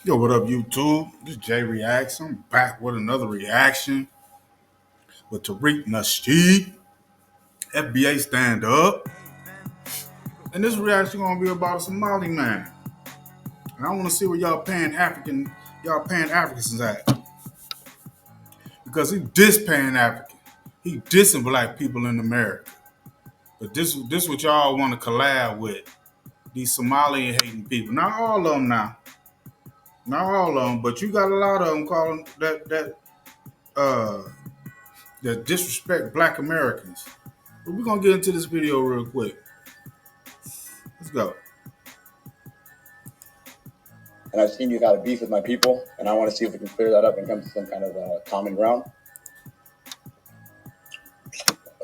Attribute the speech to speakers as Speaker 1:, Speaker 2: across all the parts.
Speaker 1: Yo, what up, YouTube? This is Jay Reacts. I'm back with another reaction with Tariq Nasheed, FBA stand up. And this reaction gonna be about a Somali man. And I wanna see where y'all Pan Africans at. Because he diss Pan African. He dissing black people in America. But this what y'all wanna collab with. These Somali hating people. Not all of them now. Not all of them, but you got a lot of them calling uh that disrespect black Americans. But we're gonna get into this video real quick. Let's go.
Speaker 2: And I've seen you've had a beef with my people, and I want to see if we can clear that up and come to some kind of common ground.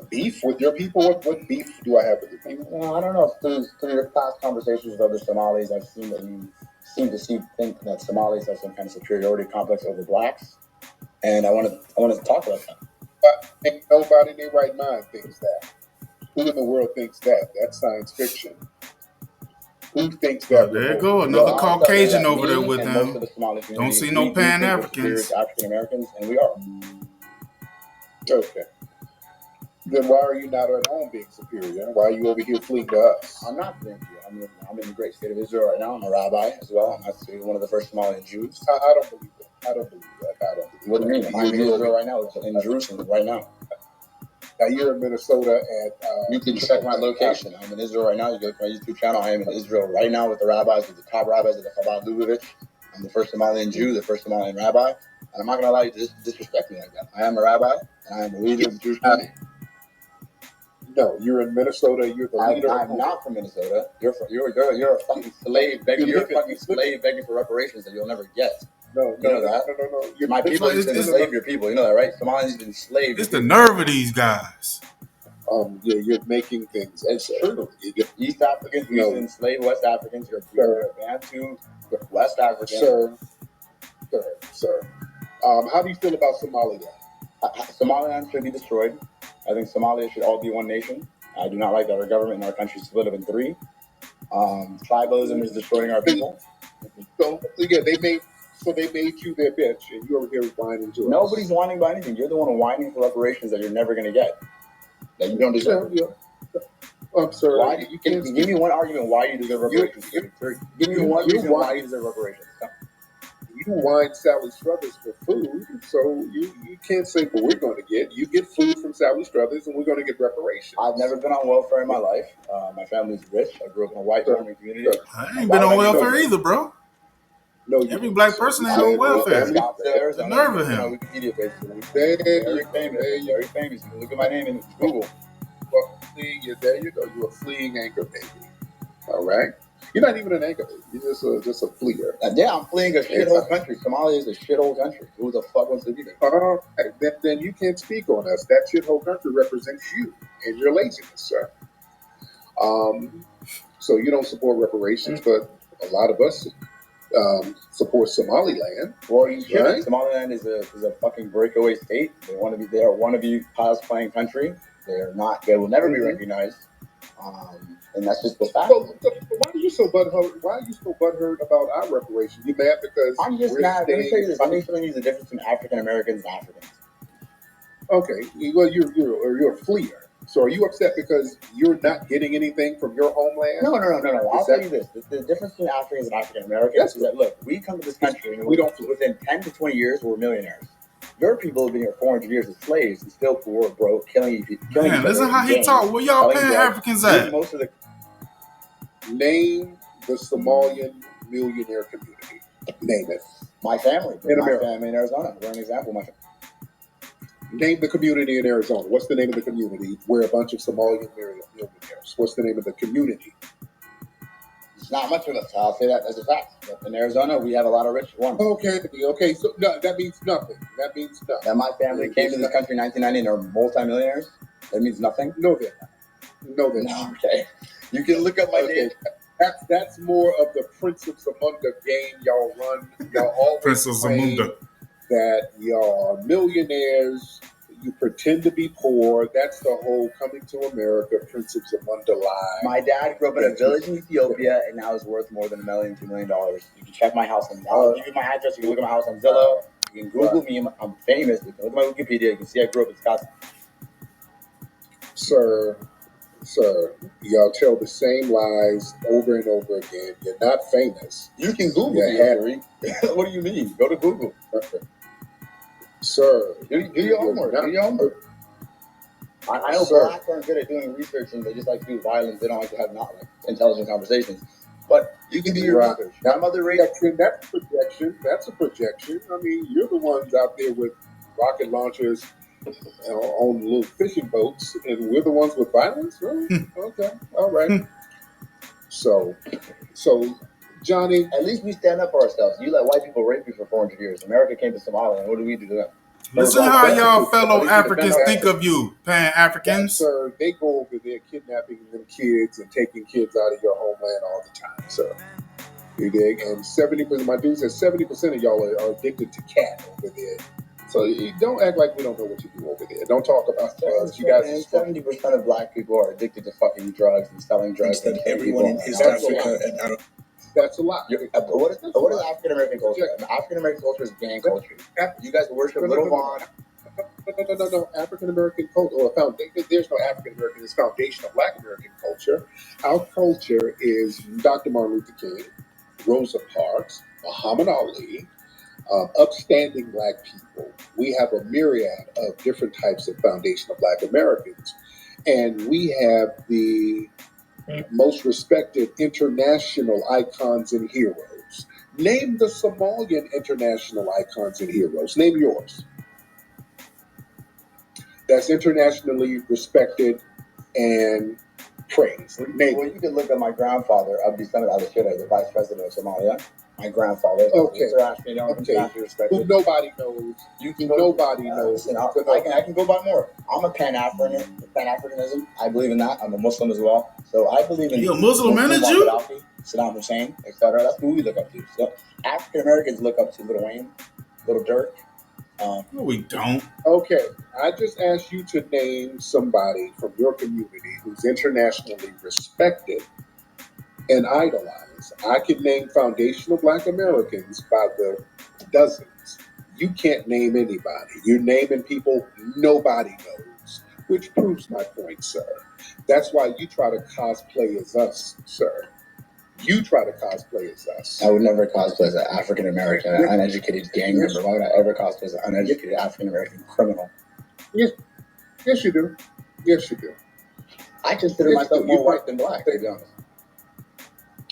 Speaker 3: A beef with your people? What beef do I have with your people?
Speaker 2: I don't know. Through your past conversations with other Somalis, I've seen that you think that Somalis have some kind of superiority complex over blacks, and I want to talk about that.
Speaker 3: But ain't nobody in their right mind thinks that. Who in the world thinks that? That's science fiction. Who thinks that?
Speaker 1: There you go, another Caucasian over there with them.
Speaker 2: Most of the Somali
Speaker 1: Don't see no Pan Africans.
Speaker 2: African Americans, and we are.
Speaker 3: Okay. Then why are you not at home being superior? Why are you over here fleeing to us?
Speaker 2: I'm not fleeing to you. I'm in the great state of Israel right now. I'm a rabbi as well. I'm actually one of the first Somalian Jews.
Speaker 3: I don't believe that. I don't believe that.
Speaker 2: What do you mean? I'm in Israel right now. In Jerusalem right now.
Speaker 3: Now you're in Minnesota, and
Speaker 2: you can check my location. I'm in Israel right now. You go to my YouTube channel. I am in Israel right now with the rabbis, with the top rabbis of the Chabad Lubavitch. I'm the first Somalian Jew, the first Somalian rabbi, and I'm not going to allow you to disrespect me like that. I am a rabbi, and I am the leader of the Jewish community.
Speaker 3: No, you're in Minnesota. You're the leader.
Speaker 2: I'm not from Minnesota. You're a fucking slave begging. You're a fucking slave begging for reparations that you'll never get.
Speaker 3: No,
Speaker 2: you know that?
Speaker 3: No.
Speaker 2: My people used to enslave your people. You know that, right? Somalians enslaved.
Speaker 1: It's the nerve of these guys.
Speaker 3: Yeah, you're making things.
Speaker 2: It's true. East Africans used to enslave West Africans. You're Bantu, West Africans.
Speaker 3: Sir. How do you feel about Somaliland?
Speaker 2: Somaliland should be destroyed. I think Somalia should all be one nation. I do not like that our government and our country is split up in three. Tribalism is destroying our people.
Speaker 3: So yeah, they made you their bitch, and you're over here whining to us.
Speaker 2: Nobody's whining about anything. You're the one whining for reparations that you're never going to get. That you don't deserve.
Speaker 3: Yeah. I'm sorry.
Speaker 2: Why? You can give me one argument why you deserve reparations. Give me one reason why you deserve reparations.
Speaker 3: You whine Sally Struthers for food, so you can't say what we're going to get. You get food from Sally Struthers, and we're going to get reparations.
Speaker 2: I've never been on welfare in my life. My family's rich. I grew up in a white farming community.
Speaker 1: I ain't been on welfare either, bro.
Speaker 3: No,
Speaker 1: every black person ain't on welfare. The nerve of him.
Speaker 2: Wikipedia page. Very famous. Very famous. You can look at my name in Google.
Speaker 3: Well, there you go. You're a fleeing anchor baby. All right. You're not even an anchor baby. You're just a fleer.
Speaker 2: Yeah, I'm fleeing a shithole country. Somalia is a shithole country. Who the fuck wants to be there?
Speaker 3: Then you can't speak on us. That shithole country represents you and your laziness, sir. So you don't support reparations, but a lot of us support Somaliland.
Speaker 2: Well, you should. Right? Somaliland is a fucking breakaway state. They are wannabe cosplaying country. They're not. They will never be recognized. And that's just the fact.
Speaker 3: So, why are you so butthurt about our reparations? You mad because
Speaker 2: I'm just mad. Let me tell you this. Let me explain the difference between African Americans and Africans.
Speaker 3: Okay. Well, you're a fleer. So are you upset because you're not getting anything from your homeland?
Speaker 2: No. I'll tell you this. The difference between Africans and African Americans is that, look, we come to this country and within 10 to 20 years, we're millionaires. Your people have been here 400 years as slaves and still poor, broke, killing each other.
Speaker 1: Man, listen how he talk. Where y'all Pan Africans at?
Speaker 3: Name the Somalian millionaire community. Name it.
Speaker 2: My family.
Speaker 3: In America.
Speaker 2: My family in Arizona. We're an example of my family.
Speaker 3: Name the community in Arizona. What's the name of the community where a bunch of Somalian millionaires? What's the name of the community?
Speaker 2: It's not much of it. So I'll say that as a fact. But in Arizona, we have a lot of rich ones.
Speaker 3: Okay. So no, that means nothing. That means nothing.
Speaker 2: That my family came to this country in 1990 and are multimillionaires. That means nothing.
Speaker 3: No, they're not.
Speaker 2: Okay. You can look up my name.
Speaker 3: That's more of the Prince of Zamunda game y'all run. Y'all always
Speaker 1: Prince of Zamunda.
Speaker 3: That y'all are millionaires. You pretend to be poor. That's the whole coming to America principles underlie.
Speaker 2: My dad grew up in a village in Ethiopia, and now is worth more than $1 million, $2 million. You can check my house on. I'll give you my address. You can look at my house on Zillow. You can Google me. I'm famous. You can look at my Wikipedia. You can see I grew up in Scottsdale.
Speaker 3: Sir, y'all tell the same lies over and over again. You're not famous.
Speaker 2: You can Google me, Harry. What do you mean? Go to Google.
Speaker 3: Sir,
Speaker 2: do your homework. Do your homework. I know blacks aren't good at doing research, and they just like to do violence. They don't like to have not like intelligent conversations. But you can do your research. My mother raised.
Speaker 3: That's a projection. That's a projection. I mean, you're the ones out there with rocket launchers on little fishing boats, and we're the ones with violence. Really? Okay, all right. So, Johnny,
Speaker 2: at least we stand up for ourselves. You let white people rape you for 400 years. America came to Somalia, and what do we do to them?
Speaker 1: Listen how y'all fellow Africans think of you, Pan-Africans.
Speaker 3: Sir, they go over there kidnapping them kids and taking kids out of your homeland all the time, sir. You dig? And 70%, my dude says 70% of y'all are addicted to cat over there. So you don't act like we don't know what you do over there. Don't talk about drugs. You guys,
Speaker 2: 70% of black people are addicted to fucking drugs and selling drugs.
Speaker 4: That everyone in East Africa and out of.
Speaker 3: That's a lot.
Speaker 2: What is African American culture? African American culture is gang culture. You guys worship Little Vaughn.
Speaker 3: No. African American culture, or there's no African American. It's foundational Black American culture. Our culture is Dr. Martin Luther King, Rosa Parks, Muhammad Ali, upstanding Black people. We have a myriad of different types of foundational Black Americans, and we have the most respected international icons and heroes. Name the Somalian international icons and heroes. Name yours. That's internationally respected and praised.
Speaker 2: Well, you can look at my grandfather, Abdisamed Al-Shira, the vice president of Somalia. My grandfather.
Speaker 3: Okay.
Speaker 2: Who
Speaker 3: nobody knows. Nobody knows.
Speaker 2: I can go by more. I'm a Pan-Africanism. I believe in that. I'm a Muslim as well. So I believe in.
Speaker 1: You a Muslim and a Jew?
Speaker 2: Saddam Hussein, etc. That's who we look up to. So African Americans look up to Lil Wayne, Lil Durk.
Speaker 1: No, we don't.
Speaker 3: Okay, I just asked you to name somebody from your community who's internationally respected and idolized. I could name foundational Black Americans by the dozens. You can't name anybody. You're naming people nobody knows, which proves my point, sir. That's why you try to cosplay as us, sir. You try to cosplay as us.
Speaker 2: I would never cosplay as an African American, uneducated gang member. Why would I ever cosplay as an uneducated African American criminal?
Speaker 3: Yes, you do. Yes, you do.
Speaker 2: I consider myself more white than black, to be honest.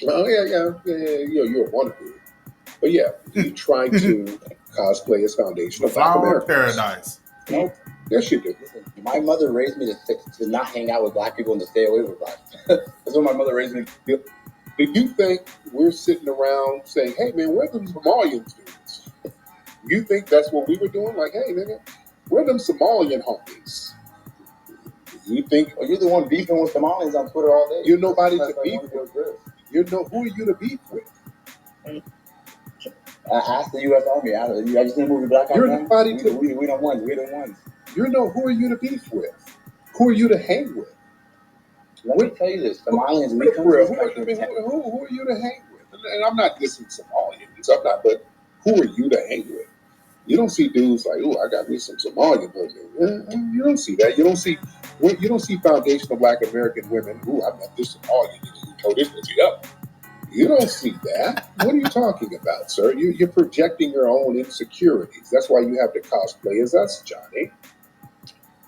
Speaker 3: Oh yeah. You're a wannabe. But yeah, you try to cosplay as foundational Black
Speaker 1: Flower
Speaker 3: Americans.
Speaker 1: paradise.
Speaker 3: Nope. Yes, you do.
Speaker 2: Listen, my mother raised me to not hang out with black people and to stay away with black people. That's what my mother raised me to do.
Speaker 3: Do you think we're sitting around saying, hey, man, where them Somalians dudes? You think that's what we were doing? Like, hey, nigga, where them Somalian homies? You think...
Speaker 2: Well, you're the one beefing with Somalians on Twitter all day.
Speaker 3: You're nobody to beef with. Who are you to beef with?
Speaker 2: Ask the U.S. Army. I just didn't move the black.
Speaker 3: You're nobody to...
Speaker 2: We don't want. We don't want.
Speaker 3: Who are you to beef with? Who are you to hang with?
Speaker 2: Let me tell you this: Somalians,
Speaker 3: who are you to hang with? And I'm not dissing Somalians. I'm not, but who are you to hang with? You don't see dudes like, oh, I got me some Somalian women. You don't see that. You don't see foundational Black American women. Ooh, I met this Somalian who told this pussy up. You don't see that. What are you talking about, sir? You're projecting your own insecurities. That's why you have to cosplay as us, Johnny.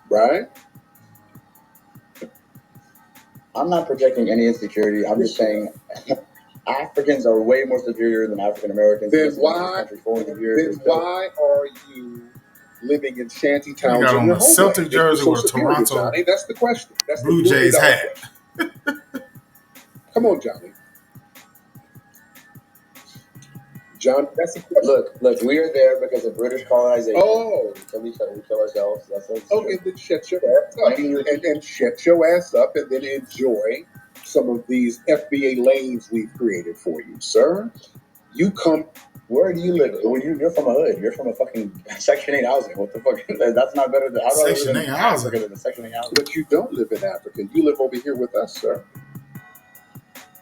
Speaker 3: Right?
Speaker 2: I'm not projecting any insecurity. I'm just saying Africans are way more superior than African Americans.
Speaker 3: Then why are you living in shanty towns?
Speaker 1: You got on a Celtic jersey with a Toronto
Speaker 3: Johnny? That's the question. That's
Speaker 1: Blue Jays hat.
Speaker 3: Come on, Johnny. John, that's the question.
Speaker 2: Look, we are there because of British colonization.
Speaker 3: Oh.
Speaker 2: We kill ourselves. That's
Speaker 3: okay, then shut your ass up. And shut your ass up and then enjoy some of these FBA lanes we've created for you, sir. You come
Speaker 2: Where do you live? When you're from a hood, you're from a fucking Section 8 housing. What the fuck? That's not better than how do I live
Speaker 1: Section
Speaker 2: in
Speaker 1: 8 housing.
Speaker 2: Africa than the Section 8 housing?
Speaker 3: But you don't live in Africa. You live over here with us, sir.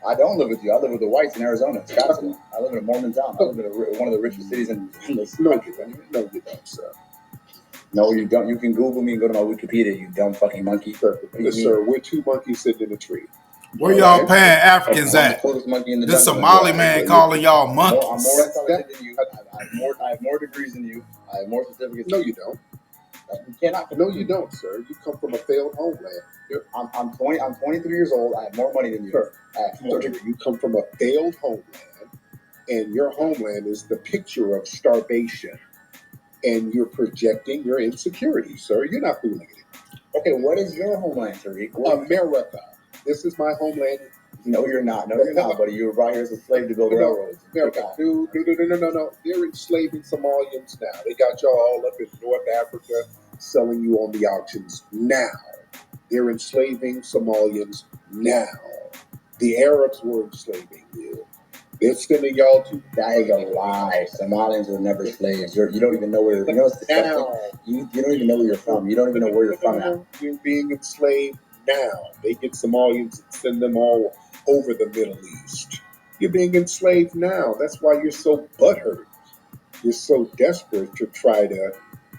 Speaker 2: I don't live with you. I live with the whites in Arizona, Scottsdale. I live in a Mormon town. I live in one of the richest cities in this country.
Speaker 3: No, you don't, sir.
Speaker 2: No, you don't. You can Google me and go to my Wikipedia, you dumb fucking monkey.
Speaker 3: Sir, we're two monkeys sitting in a tree.
Speaker 1: Where y'all paying Africans
Speaker 2: I'm
Speaker 1: at?
Speaker 2: the coolest monkey in the
Speaker 1: This
Speaker 2: jungle.
Speaker 1: Somali man calling y'all monkeys.
Speaker 2: I'm more intelligent than you. I have more degrees than you. I have more certificates.
Speaker 3: No, you don't.
Speaker 2: You cannot.
Speaker 3: No, you don't, sir. You come from a failed homeland.
Speaker 2: I'm 23 years old. I have more money than you.
Speaker 3: Sir, you come from a failed homeland, and your homeland is the picture of starvation. And you're projecting your insecurity, sir. You're not fooling it.
Speaker 2: Okay, what is your homeland, Tariq?
Speaker 3: America. This is my homeland.
Speaker 2: No, you're not. No, you're not, buddy. You were brought here as a slave to build railroads.
Speaker 3: America. No. They're enslaving Somalians now. They got y'all all up in North Africa selling you on the auctions now. They're enslaving Somalians now. The Arabs were enslaving you. They're sending y'all to.
Speaker 2: That is a lie. Somalians were never slaves. You don't even know where. You know what's disgusting? You don't even know where you're from. You don't even know where you're from now.
Speaker 3: You're being enslaved now. They get Somalians and send them all over the Middle East. You're being enslaved now. That's why you're so butthurt. You're so desperate to try to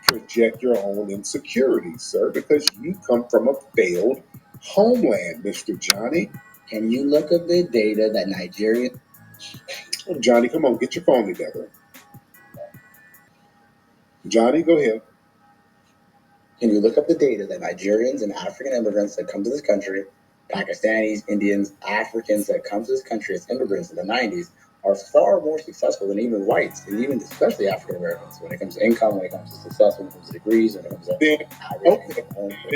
Speaker 3: project your own insecurities, sir, because you come from a failed homeland, Mr. Johnny.
Speaker 2: Can you look at the data that Nigeria...
Speaker 3: Oh, Johnny, come on, get your phone together. Johnny, go ahead.
Speaker 2: Can you look up the data that Nigerians and African immigrants that come to this country, Pakistanis, Indians, Africans that come to this country as immigrants in the 90s are far more successful than even whites, and even especially African Americans when it comes to income, when it comes to success, when it comes to degrees, when it comes to average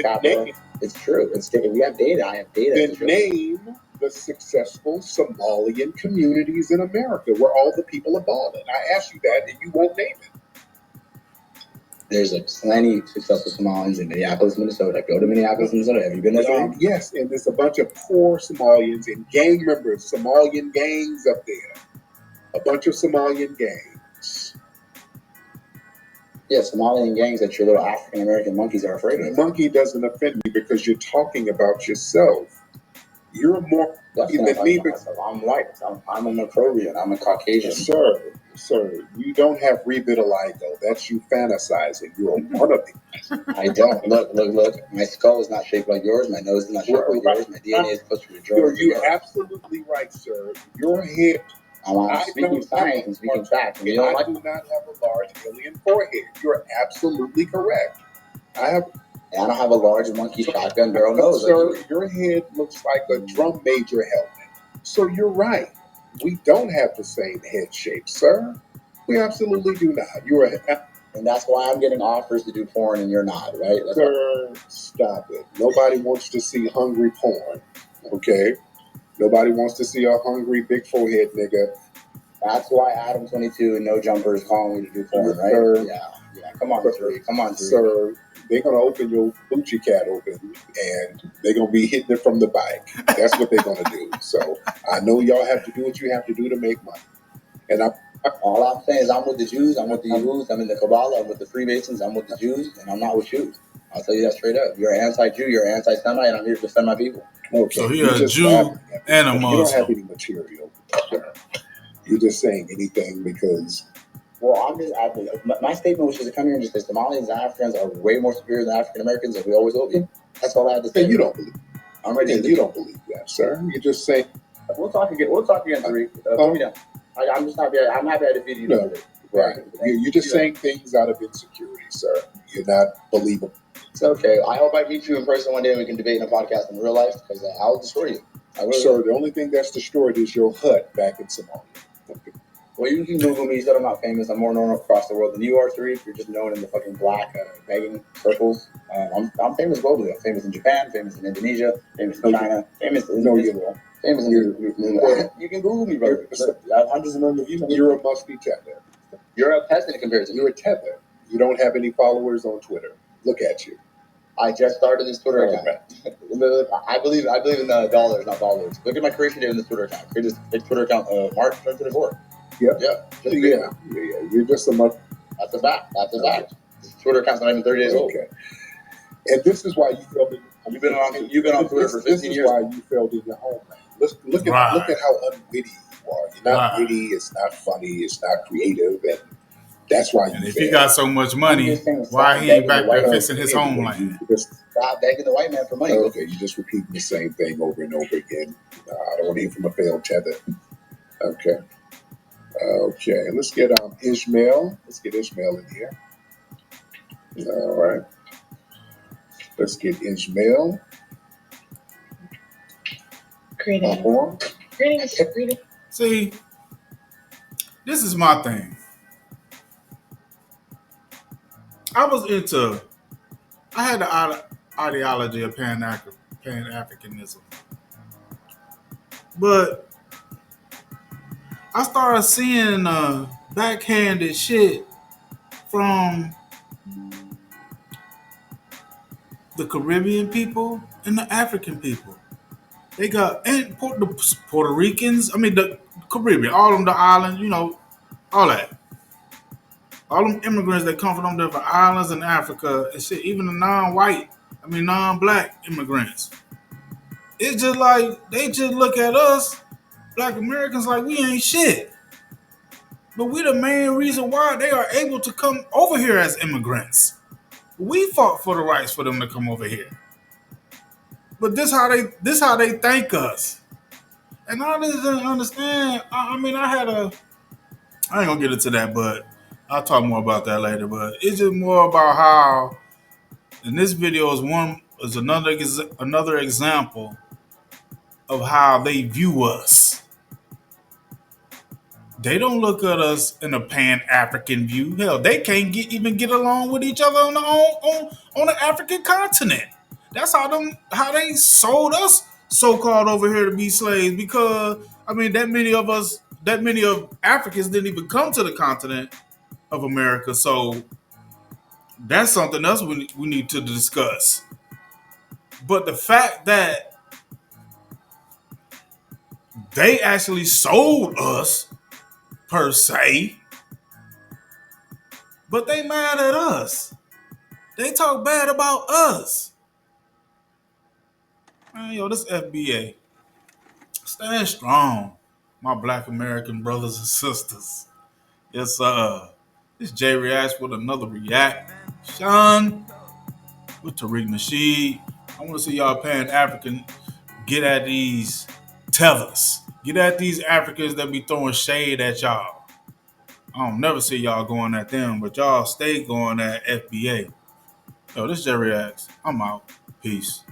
Speaker 2: capital. It's true. We have data. I have data.
Speaker 3: Then name the successful Somalian communities in America where all the people are balling. I asked you that, and you won't name it.
Speaker 2: There's plenty of successful Somalians in Minneapolis, Minnesota. Go to Minneapolis, Minnesota. Have you been there?
Speaker 3: Yes, and there's a bunch of poor Somalians and gang members, Somalian gangs up there. A bunch of Somalian gangs.
Speaker 2: Yeah, Somalian gangs that your little African American monkeys are afraid of.
Speaker 3: Monkey doesn't offend me because you're talking about yourself. You're more than me because
Speaker 2: I'm white. I'm a Macrobian. I'm a Caucasian.
Speaker 3: Sir, you don't have revitiligo. That's you fantasizing. You're one of them.
Speaker 2: I don't. Look. My skull is not shaped like yours. My nose is not shaped like yours. My DNA is closer to yours.
Speaker 3: You're absolutely right, sir. Your head.
Speaker 2: I'm speaking science and speaking facts.
Speaker 3: I do not have a large alien forehead. You're absolutely correct. I
Speaker 2: don't have a large monkey shotgun barrel nose.
Speaker 3: Sir, your head looks like a drum major helmet. So you're right. We don't have the same head shape, sir. We absolutely do not.
Speaker 2: And that's why I'm getting offers to do porn and you're not, right?
Speaker 3: Sir, stop it. Nobody wants to see hungry porn, okay? Nobody wants to see a hungry big forehead nigga.
Speaker 2: That's why Adam 22 and No Jumper is calling me to do porn, right?
Speaker 3: Sir,
Speaker 2: yeah. Come on, Tariq.
Speaker 3: Sir, they're going to open your Gucci cat open, and they're going to be hitting it from the bike. That's what they're going to do. So I know y'all have to do what you have to do to make money. And
Speaker 2: all I'm saying is I'm with the Jews, I'm with the Yahus, I'm in the Kabbalah, I'm with the Freemasons, I'm with the Jews, and I'm not with you. I'll tell you that straight up. You're an anti-Jew, you're an anti-Semite, and I'm here to defend my people.
Speaker 3: Okay.
Speaker 1: So you're a Jew and a Muslim.
Speaker 3: You don't have any material. You're just saying anything because...
Speaker 2: Well, my statement was just to come here and just say Somalians and Africans are way more superior than African Americans, and we always will be. That's all I had to say.
Speaker 3: And you don't believe it.
Speaker 2: I'm ready.
Speaker 3: You don't believe that, sir. You're just saying...
Speaker 2: We'll talk again, Tariq. Put me down. I'm just happy. I'm happy I defeated you.
Speaker 3: No, right. You're just saying things out of insecurity, sir. You're not believable.
Speaker 2: It's okay. I hope I meet you in person one day and we can debate in a podcast in real life because I'll destroy you.
Speaker 3: Sir, the only thing that's destroyed is your hut back in Somalia.
Speaker 2: Okay. Well, you can Google me. You said I'm not famous. I'm more known across the world than you are, Tariq. You're just known in the fucking black begging circles. I'm famous globally. I'm famous in Japan, famous in Indonesia, famous in China, famous in Israel. Famous in Israel. You can Google me, brother. I have hundreds of millions of views.
Speaker 3: You're a musty tether.
Speaker 2: You're a peasant compared to me.
Speaker 3: You're a tether. You don't have any followers on Twitter. Look at you.
Speaker 2: I just started this Twitter account. I believe in the dollars, not followers. Look at my creation date on this Twitter account. Created this Twitter account March 2024.
Speaker 3: Yeah.
Speaker 2: Yeah. Just
Speaker 3: Yeah. You're just a month.
Speaker 2: That's a fact. That's a fact. This Twitter account's not even 30 days old.
Speaker 3: Okay. And this is why you felt it.
Speaker 2: You've been on Twitter for 15
Speaker 3: This
Speaker 2: years.
Speaker 3: is why you failed in your homeland. Look at how unwitty you are. You're not witty. It's not funny. It's not creative, and that's why you.
Speaker 1: And if
Speaker 3: failed.
Speaker 1: he got so much money, why he ain't back there fixing his homeland?
Speaker 2: Stop begging the white man for money.
Speaker 3: Okay, you're just repeating the same thing over and over again. I don't want to hear from a failed tether. Okay. Okay. Let's get Ishmael. Let's get Ishmael in here. All right. Let's get Ishmael.
Speaker 5: Greetings.
Speaker 1: See, this is my thing. I had the ideology of Pan-Africanism. But I started seeing backhanded shit from the Caribbean people and the African people. They got and the Puerto Ricans. I mean the Caribbean, all of them, the islands, all that. All them immigrants that come from them different islands in Africa and shit. Even the non-black immigrants. It's just like they just look at us, Black Americans, like we ain't shit. But we the main reason why they are able to come over here as immigrants. We fought for the rights for them to come over here. But this how they thank us. And I just didn't understand. I ain't gonna get into that, but I'll talk more about that later. But it's just more about how, and this video is another example of how they view us. They don't look at us in a Pan-African view. Hell, they can't even get along with each other on the African continent. That's how they sold us so-called over here to be slaves. Because that many of Africans didn't even come to the continent of America. So that's something else we need to discuss. But the fact that they actually sold us per se, but they mad at us. They talk bad about us. Man, this FBA. Stand strong, my Black American brothers and sisters. Yes, this J Reacts with another reaction with Tariq Nasheed. I want to see y'all Pan-African get at these tethers. Get at these Africans that be throwing shade at y'all. I don't never see y'all going at them, but y'all stay going at FBA. This J Reacts. I'm out. Peace.